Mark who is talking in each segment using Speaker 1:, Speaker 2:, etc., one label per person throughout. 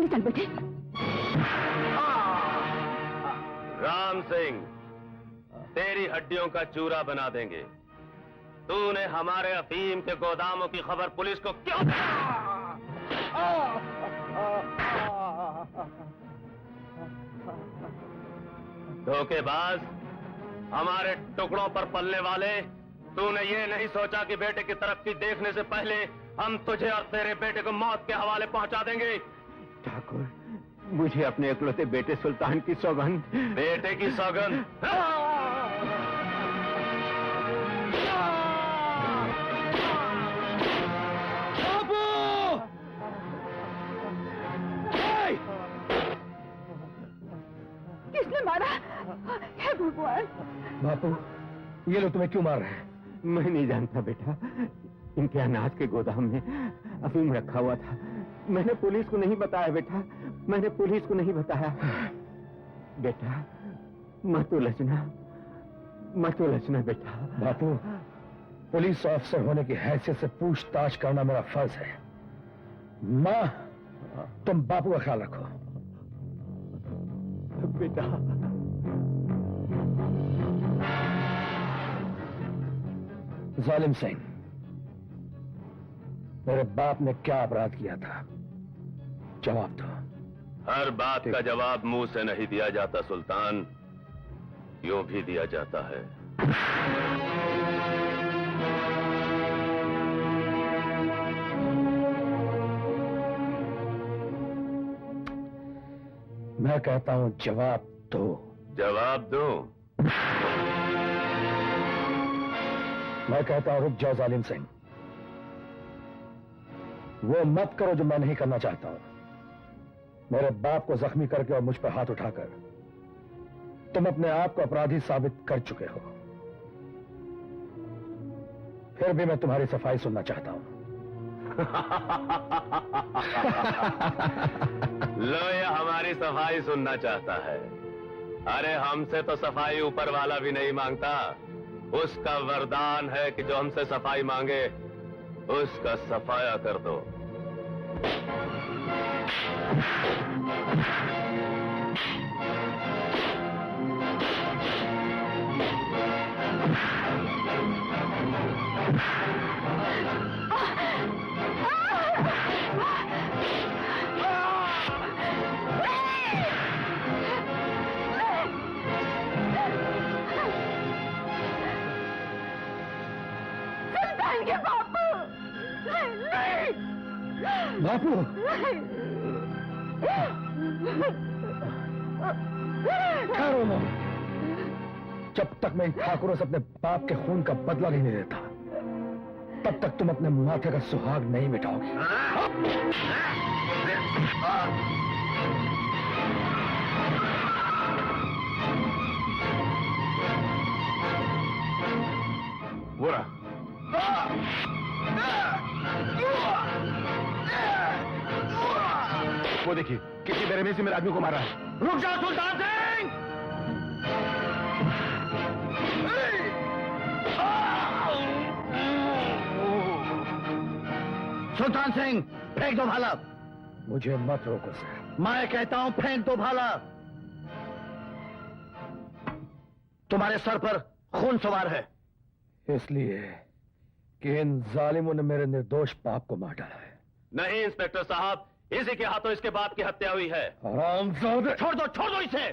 Speaker 1: चल बैठे।
Speaker 2: राम सिंह, तेरी हड्डियों का चूरा बना देंगे। तूने हमारे अफीम के गोदामों की खबर पुलिस को क्यों दी? धोखेबाज, हमारे टुकड़ों पर पलने वाले, तूने ये नहीं सोचा कि बेटे की तरक्की देखने से पहले हम तुझे और तेरे बेटे को मौत के हवाले पहुंचा देंगे।
Speaker 3: ठाकुर, मुझे अपने इकलौते बेटे सुल्तान की सौगंध।
Speaker 2: बेटे की सौगंध?
Speaker 1: किसने मारा? हे भगवान!
Speaker 4: बापू, ये लोग तुम्हें क्यों मार रहे हैं?
Speaker 3: मैं नहीं जानता बेटा, इनके अनाज के गोदाम में अफीम रखा हुआ था। मैंने पुलिस को नहीं बताया बेटा, मैंने पुलिस को नहीं बताया। बेटा मत उलझना, मत उलझना बेटा।
Speaker 4: बापू, पुलिस ऑफिसर होने की हैसियत से पूछताछ करना मेरा फर्ज है। माँ, तुम बापू का ख्याल रखो।
Speaker 3: बेटा
Speaker 4: जालिम सिंह, मेरे बाप ने क्या अपराध किया था? जवाब दो।
Speaker 2: हर बात का जवाब मुंह से नहीं दिया जाता सुल्तान, यूं भी दिया जाता है।
Speaker 4: मैं कहता हूं जवाब दो।
Speaker 2: जवाब दो?
Speaker 4: मैं कहता हूं रुक जाओ जालिम सिंह। वो मत करो जो मैं नहीं करना चाहता हूं। मेरे बाप को जख्मी करके और मुझ पर हाथ उठाकर तुम अपने आप को अपराधी साबित कर चुके हो। फिर भी मैं तुम्हारी सफाई सुनना चाहता हूं।
Speaker 2: लो, ये हमारी सफाई सुनना चाहता है। अरे हमसे तो सफाई ऊपर वाला भी नहीं मांगता। उसका वरदान है कि जो हमसे सफाई मांगे उसका सफाया कर दो।
Speaker 1: सुल्तान के बापू! नहीं!
Speaker 4: बापू! ठहरो ना। जब तक मैं इन ठाकुरों से अपने बाप के खून का बदला नहीं लेता, तब तक तुम अपने माथे का सुहाग नहीं मिटाओगे।
Speaker 2: बुरा
Speaker 3: वो देखिए, किसी बेरहमी से मेरे आदमी को मारा है।
Speaker 4: रुक जाओ सुल्तान सिंह! सुल्तान सिंह, फेंक दो भाला। मुझे मत रोको सर। मैं कहता हूं फेंक दो भाला। तुम्हारे सर पर खून सवार है, इसलिए कि इन जालिमों ने मेरे निर्दोष बाप को मार डाला है।
Speaker 2: नहीं इंस्पेक्टर साहब, इसी के हाथों इसके बाप की हत्या हुई है।
Speaker 4: हरामजादे! छोड़ दो इसे।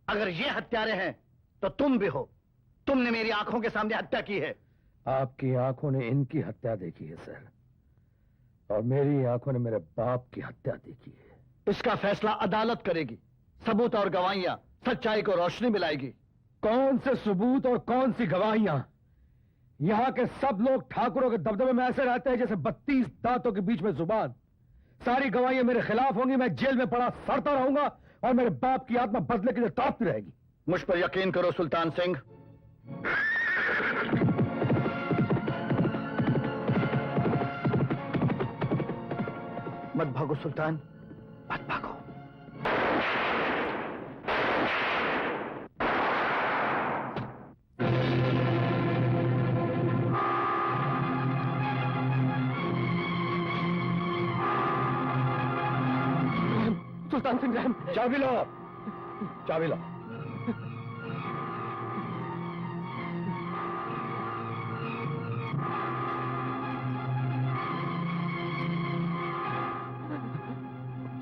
Speaker 4: अगर ये हत्यारे हैं तो तुम भी हो। तुमने मेरी आंखों के सामने हत्या की है। आपकी आंखों ने इनकी हत्या देखी है सर, और मेरी आंखों ने मेरे बाप की हत्या देखी है। इसका फैसला अदालत करेगी। सबूत और गवाहियां सच्चाई को रोशनी मिलाएगी। कौन से सबूत और कौन सी गवाहियां? यहां के सब लोग ठाकुरों के दबदबे में ऐसे रहते हैं जैसे 32 दांतों के बीच में जुबान। सारी गवाहियां मेरे खिलाफ होंगी। मैं जेल में पड़ा सड़ता रहूंगा और मेरे बाप की आत्मा बदले के लिए तड़पती रहेगी। मुझ पर यकीन करो सुल्तान सिंह। मत भागो सुल्तान, मत भागो।
Speaker 3: सुल्तान सिंह रहम।
Speaker 4: चाबी लो, चाबी लो।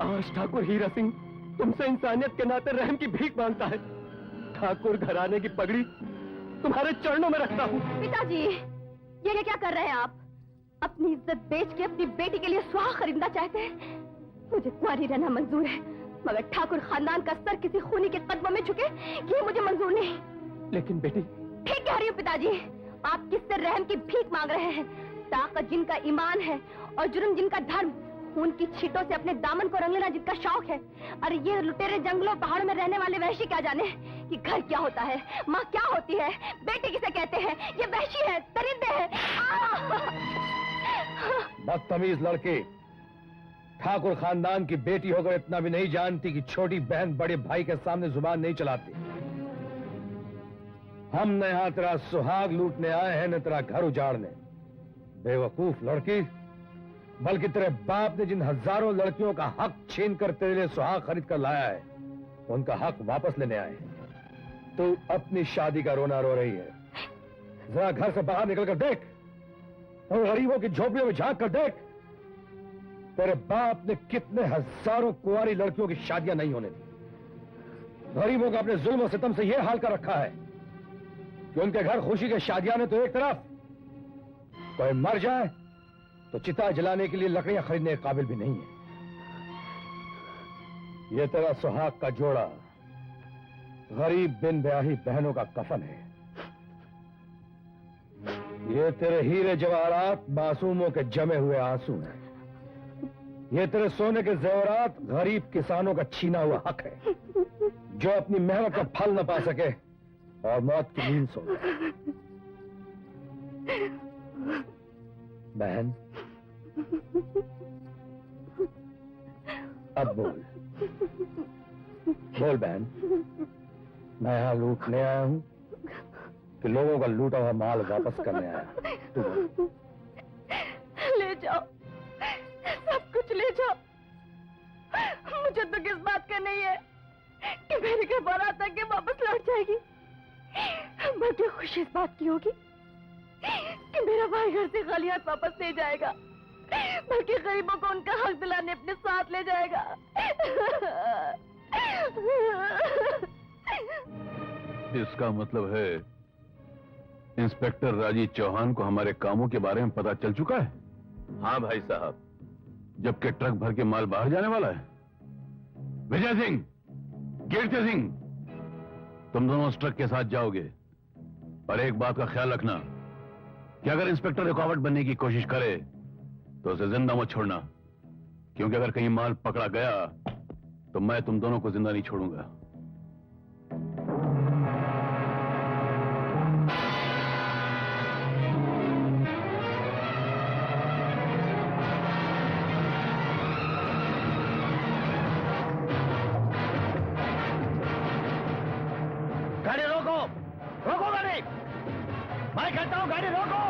Speaker 3: आज ठाकुर हीरा सिंह तुमसे इंसानियत के नाते रहम की भीख मांगता है। ठाकुर घराने की पगड़ी तुम्हारे चरणों में रखता हूँ।
Speaker 1: पिताजी, ये क्या कर रहे हैं आप? अपनी इज्जत बेच के अपनी बेटी के लिए सुहाग खरीदना चाहते हैं? मुझे कुंवारी रहना मंजूर है, मगर ठाकुर खानदान का सर किसी खूनी के कदमों में झुके ये मुझे मंजूर नहीं।
Speaker 3: लेकिन बेटी।
Speaker 1: ठीक कह रही हूँ पिताजी, आप किससे रहम की भीख मांग रहे हैं? ताकत जिनका ईमान है और जुर्म जिनका धर्म, खून की छींटों से अपने दामन को रंग लेना जिनका शौक है। अरे ये लुटेरे जंगलों पहाड़ों में रहने वाले वहशी क्या जाने कि घर क्या होता है, माँ क्या होती है, बेटी किसे कहते हैं? ये वहशी है, दरिंदे हैं।
Speaker 4: बदतमीज लड़के, ठाकुर खानदान की बेटी होकर इतना भी नहीं जानती कि छोटी बहन बड़े भाई के सामने जुबान नहीं चलाती। हम न यहां तेरा सुहाग लूटने आए हैं, न तेरा घर उजाड़ने। बेवकूफ लड़की, बल्कि तेरे बाप ने जिन हजारों लड़कियों का हक छीन कर तेरे लिए सुहाग खरीद कर लाया है, उनका हक वापस लेने आए हैं। तू अपनी शादी का रोना रो रही है। जरा घर से बाहर निकल कर देख और गरीबों की झोपड़ियों में झांक कर देख। तेरे बाप ने कितने हजारों कुंवारी लड़कियों की शादियां नहीं होने दी। गरीबों का अपने जुल्म और सितम से यह हाल कर रखा है कि उनके घर खुशी के शादियां ने तो एक तरफ, कोई मर जाए तो चिता जलाने के लिए लकड़ियां खरीदने के काबिल भी नहीं है। यह तेरा सुहाग का जोड़ा गरीब बिन ब्याही बहनों का कफन है। ये तेरे हीरे जवाहरात मासूमों के जमे हुए आंसू हैं। ये तेरे सोने के जेवरात गरीब किसानों का छीना हुआ हक है, जो अपनी मेहनत का फल न पा सके और मौत की नींद सो गए। बहन, अब बोल, बोल बहन, मैं यहां लूटने आया हूं कि लोगों का लूटा हुआ माल वापस करने आया? तू बोल।
Speaker 1: ले जाओ, सब कुछ ले जाओ। मुझे तो किस बात का नहीं है कि मेरे घर बारात आके वापस लौट जाएगी, बल्कि खुशी इस बात की होगी कि मेरा भाई घर से खाली हाथ वापस नहीं जाएगा, बल्कि गरीबों को उनका हक दिलाने अपने साथ ले जाएगा।
Speaker 2: इसका मतलब है इंस्पेक्टर राजीव चौहान को हमारे कामों के बारे में पता चल चुका है? हाँ भाई साहब, जबकि ट्रक भर के माल बाहर जाने वाला है। विजय सिंह, कीर्ति सिंह, तुम दोनों उस ट्रक के साथ जाओगे, और एक बात का ख्याल रखना कि अगर इंस्पेक्टर रुकावट बनने की कोशिश करे तो उसे जिंदा मत छोड़ना, क्योंकि अगर कहीं माल पकड़ा गया तो मैं तुम दोनों को जिंदा नहीं छोड़ूंगा।
Speaker 4: गाड़ी रोको, रोको गाड़ी, मैं कहता हूं गाड़ी रोको।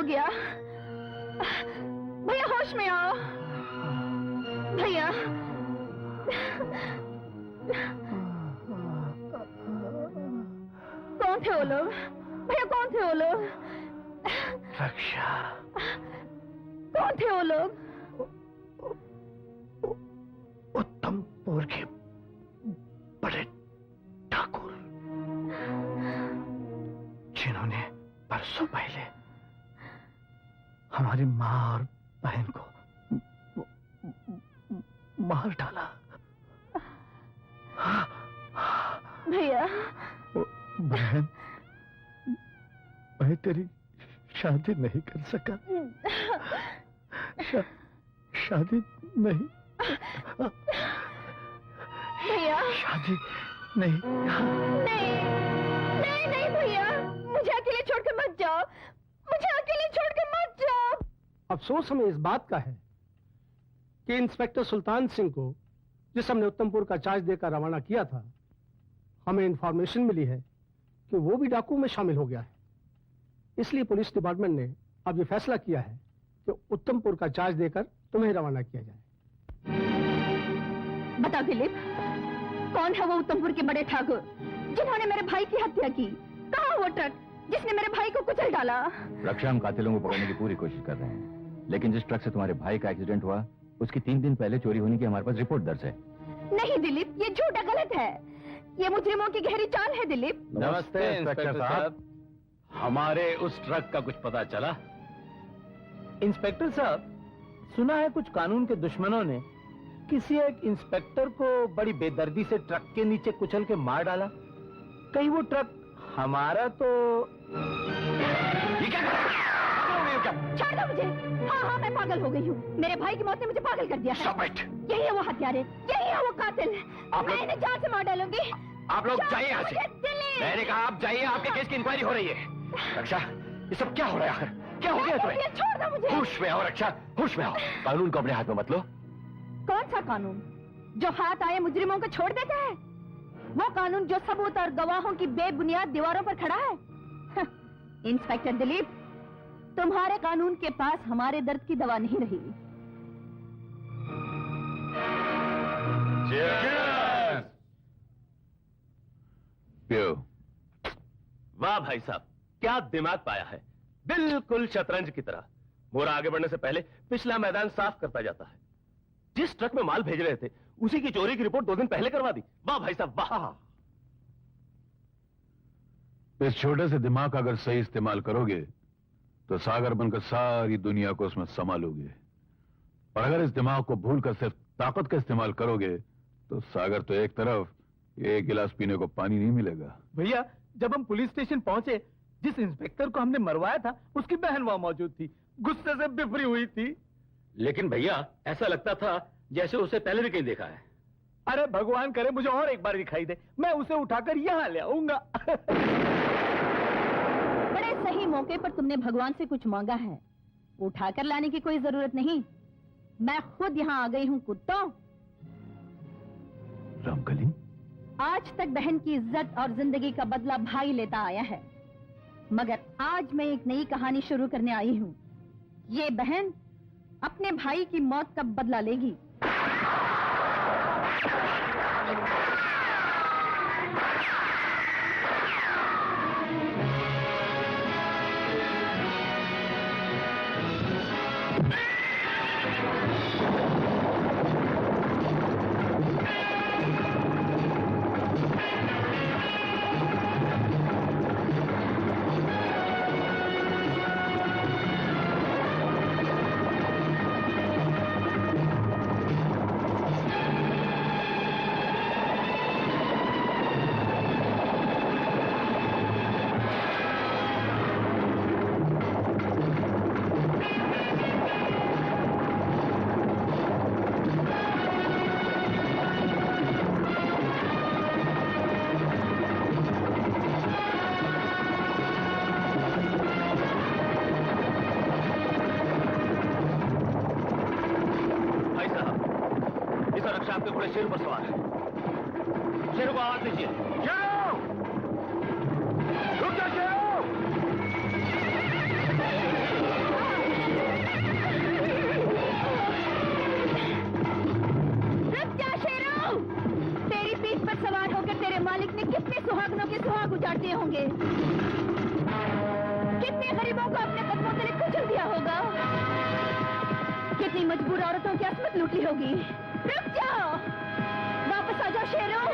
Speaker 1: गया? भैया होश में आओ। भैया कौन थे वो लोग? भैया कौन थे वो लोग?
Speaker 4: रक्षा।
Speaker 1: कौन थे वो लोग?
Speaker 4: उत्तमपुर के बड़े ठाकुर, जिन्होंने परसों पहले हमारी माँ और बहन को मार डाला।
Speaker 1: भैया
Speaker 4: बहन, मैं तेरी शादी नहीं कर सका। शादी नहीं।
Speaker 1: भैया
Speaker 4: शादी नहीं।
Speaker 1: नहीं नहीं नहीं भैया, मुझे अकेले छोड़कर मत जाओ। मुझे अकेले छोड़कर मत जाओ।
Speaker 5: अफसोस हमें इस बात का है कि इंस्पेक्टर सुल्तान सिंह को, जिस हमने उत्तमपुर का चार्ज देकर रवाना किया था, हमें इंफॉर्मेशन मिली है कि वो भी डाकू में शामिल हो गया है। इसलिए पुलिस डिपार्टमेंट ने अब ये फैसला किया है कि उत्तमपुर का चार्ज देकर तुम्हें रवाना किया जाए।
Speaker 1: बता दिलीप, कौन है वो उत्तमपुर के बड़े ठाकुर जिन्होंने मेरे भाई की हत्या की? कहाँ वो ट्रक जिसने मेरे भाई को कुचल डाला?
Speaker 3: रक्षा, हम कातिलों को पकड़ने की पूरी कोशिश कर रहे हैं, लेकिन जिस ट्रक से तुम्हारे भाई का एक्सीडेंट हुआ, उसकी 3 दिन पहले चोरी होने की हमारे पास रिपोर्ट दर्ज है।
Speaker 1: नहीं दिलीप, ये झूठा गलत है। ये मुजरिमों की गहरी चाल है दिलीप।
Speaker 2: नमस्ते इंस्पेक्टर साहब। हमारे उस ट्रक का कुछ पता चला?
Speaker 4: इंस्पेक्टर साहब, सुना है कुछ कानून के दुश्मनों ने किसी एक इंस्पेक्टर को बड़ी बेदर्दी से ट्रक के नीचे कुचल के मार डाला। कहीं वो ट्रक हमारा तो...
Speaker 2: ये क्या कर रहे हो?
Speaker 1: छोड़ दो मुझे। हाँ हाँ, मैं पागल हो गई हूँ। मेरे भाई की मौत ने मुझे पागल कर दिया है। यही है वो हत्यारे, यही है वो कातिल। मैं इन्हें जान से मार डालूंगी।
Speaker 2: आप लोग जाइए यहाँ से।
Speaker 1: दिलीप!
Speaker 2: मैंने कहा आप जाइए, आपके केस की इंक्वायरी हो रही है। रक्षा, ये सब क्या हो रहा है आखिर? क्या हो गया तुम्हें?
Speaker 1: छोड़ दो मुझे।
Speaker 2: होश में आओ रक्षा, होश में आओ। कानून को अपने हाथ में मत लो।
Speaker 1: कौन सा कानून जो हाथ आए मुजरिमों को छोड़ देता है? वो कानून जो सबूत और गवाहों की बेबुनियाद दीवारों पर खड़ा है। इंस्पेक्टर दिलीप, तुम्हारे कानून के पास हमारे दर्द की दवा नहीं रही।
Speaker 2: वाह भाई साहब, क्या दिमाग पाया है। बिल्कुल शतरंज की तरह। मोरा आगे बढ़ने से पहले पिछला मैदान साफ करता जाता है। जिस ट्रक में माल भेज रहे थे, उसी की चोरी की रिपोर्ट 2 दिन पहले करवा दी। वाह भाई साहब, वाह।
Speaker 6: इस छोटे से दिमाग का अगर सही इस्तेमाल करोगे तो सागर बनकर सारी दुनिया को उसमें संभालोगे, और अगर इस दिमाग को भूलकर सिर्फ ताकत का इस्तेमाल करोगे तो सागर तो एक तरफ, एक गिलास पीने को पानी नहीं मिलेगा।
Speaker 4: भैया, जब हम पुलिस स्टेशन पहुंचे, जिस इंस्पेक्टर को हमने मरवाया था, उसकी बहन वहां मौजूद थी, गुस्से से बिफरी हुई थी।
Speaker 2: लेकिन भैया, ऐसा लगता था जैसे उसे पहले भी कहीं देखा है।
Speaker 4: अरे भगवान करे मुझे और एक बार दिखाई दे, मैं उसे उठाकर यहाँ ले आऊंगा।
Speaker 1: बड़े सही मौके पर तुमने भगवान से कुछ मांगा है। उठाकर लाने की कोई जरूरत नहीं, मैं खुद यहाँ आ गई हूँ कुत्तों।
Speaker 6: रामकली,
Speaker 1: आज तक बहन की इज्जत और जिंदगी का बदला भाई लेता आया है, मगर आज मैं एक नई कहानी शुरू करने आई हूँ। ये बहन अपने भाई की मौत का बदला लेगी।
Speaker 2: आपके घोड़े शेर पर सवार है। शेर को आवाज दीजिए। शेरो! रुक जा शेरो!
Speaker 1: आग उजाड़ दिए होंगे, कितने गरीबों को अपने कदमों तले कुचल दिया होगा, कितनी मजबूर औरतों की असमत लूट ली होगी। रुक जाओ, वापस आ जाओ शेरों,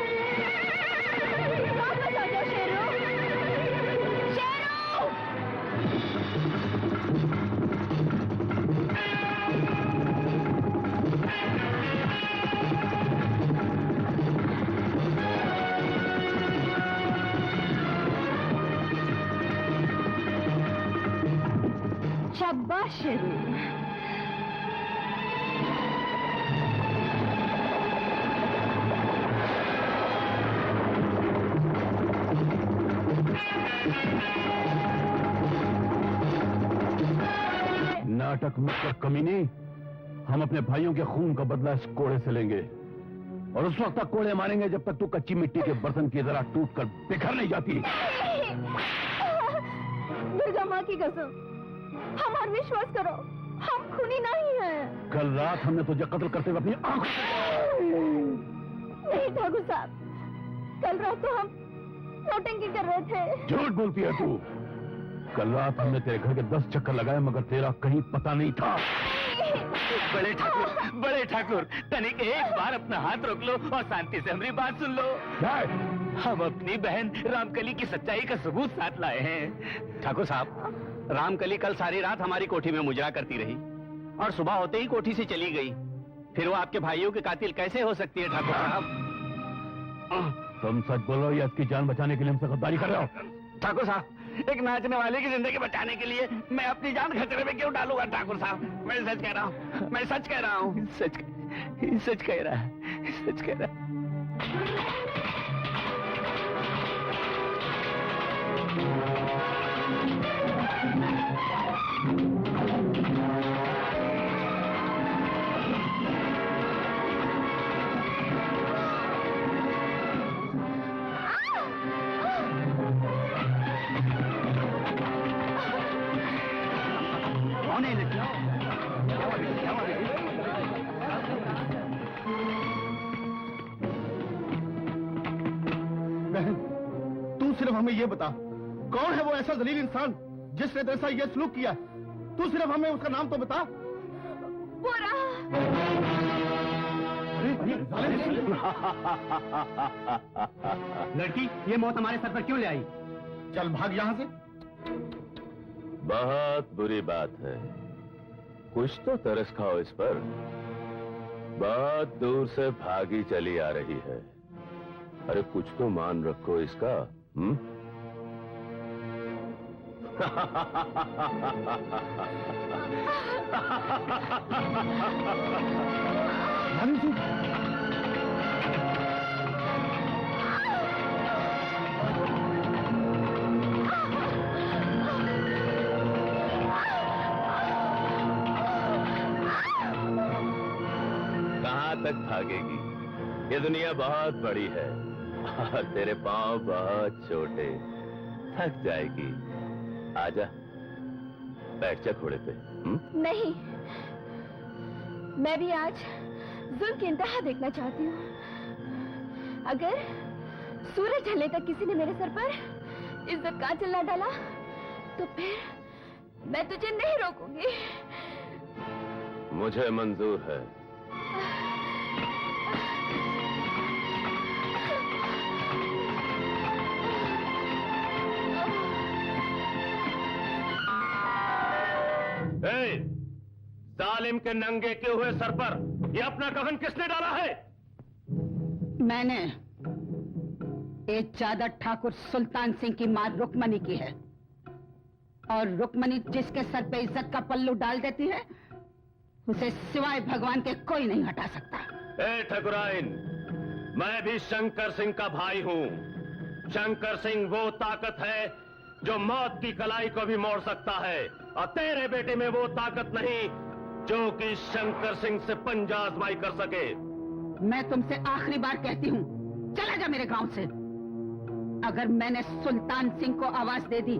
Speaker 1: वापस आ जाओ शेरों, शेरों। शाबाश शेरू।
Speaker 6: नाटक मत कर कमीनी। हम अपने भाइयों के खून का बदला इस कोड़े से लेंगे और उस वक्त तक कोड़े मारेंगे जब तक तू कच्ची मिट्टी के बर्तन की तरह टूट कर बिखर नहीं जाती।
Speaker 1: दुर्गा माँ की कसम, हमारा विश्वास करो, हम खूनी नहीं हैं।
Speaker 6: कल रात हमने तुझे कत्ल करते हुए अपनी आंखों
Speaker 1: नहीं ठाकुर साहब, कल रात तो हम नौटंकी कर रहे थे।
Speaker 6: झूठ बोलती है तू। कल रात हमने तेरे घर के 10 चक्कर लगाए मगर तेरा कहीं पता नहीं था।
Speaker 2: बड़े ठाकुर, तनिक एक बार अपना हाथ रोक लो और शांति से हमारी बात सुन लो। हम अपनी बहन रामकली की सच्चाई का सबूत साथ लाए हैं।
Speaker 4: ठाकुर साहब, रामकली कल सारी रात हमारी कोठी में मुजरा करती रही और सुबह होते ही कोठी से चली गई। फिर वो आपके भाइयों के कातिल कैसे हो सकती है ठाकुर साहब?
Speaker 6: तुम सच बोलो या इसकी जान बचाने के लिए हमसे गद्दारी कर रहे हो?
Speaker 4: ठाकुर साहब, एक नाचने वाले की जिंदगी बचाने के लिए मैं अपनी जान खतरे में क्यों डालूंगा ठाकुर साहब? मैं सच कह रहा हूँ, मैं सच कह रहा हूँ।
Speaker 2: सच कह रहा है, सच कह रहा है।
Speaker 4: कौन है लड़की?
Speaker 7: बहन, तू सिर्फ हमें ये बता, कौन है वो ऐसा जलील इंसान जिसने तेरे साथ ये सलूक किया? तू सिर्फ हमें उसका नाम तो बता।
Speaker 1: पूरा
Speaker 4: लड़की, ये मौत हमारे सर पर क्यों ले आई?
Speaker 7: चल भाग यहाँ से।
Speaker 2: बहुत बुरी बात है, कुछ तो तरस खाओ इस पर। बहुत दूर से भागी चली आ रही है। अरे कुछ तो मान रखो इसका। कहां तक भागेगी? ये दुनिया बहुत बड़ी है और तेरे पांव बहुत छोटे, थक जाएगी। आजा, बैठ जा घोड़े पे।
Speaker 1: नहीं, मैं भी आज जुल्म की इंतहा देखना चाहती हूँ। अगर सूरज ढलने तक किसी ने मेरे सर पर इज्जत का आंचल न डाला तो फिर मैं तुझे नहीं रोकूंगी।
Speaker 2: मुझे मंजूर है। जालिम के नंगे किए हुए सर पर ये अपना कफन किसने डाला है?
Speaker 8: मैंने। ये चादर ठाकुर सुल्तान सिंह की मां रुक्मणी की है और रुक्मणी जिसके सर पे इज्जत का पल्लू डाल देती है उसे सिवाय भगवान के कोई नहीं हटा सकता।
Speaker 2: ए ठकुराइन, मैं भी शंकर सिंह का भाई हूँ। शंकर सिंह वो ताकत है जो मौत की कलाई को भी मोड़ सकता है और तेरे बेटे में वो ताकत नहीं जो कि शंकर सिंह से पंजा आजमाई कर सके।
Speaker 8: मैं तुमसे आखिरी बार कहती हूँ, चला जा मेरे गांव से। अगर मैंने सुल्तान सिंह को आवाज दे दी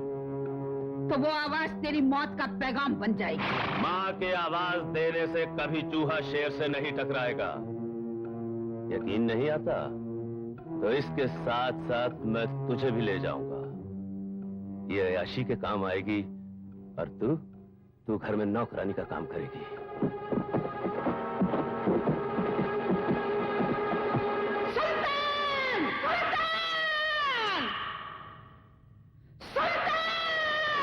Speaker 8: तो वो आवाज तेरी मौत का पैगाम बन जाएगी।
Speaker 2: माँ के आवाज देने से कभी चूहा शेर से नहीं टकराएगा। यकीन नहीं आता तो इसके साथ साथ मैं तुझे भी ले जाऊंगा। ये अयाशी के काम आएगी और तू घर में नौकरानी का काम करेगी।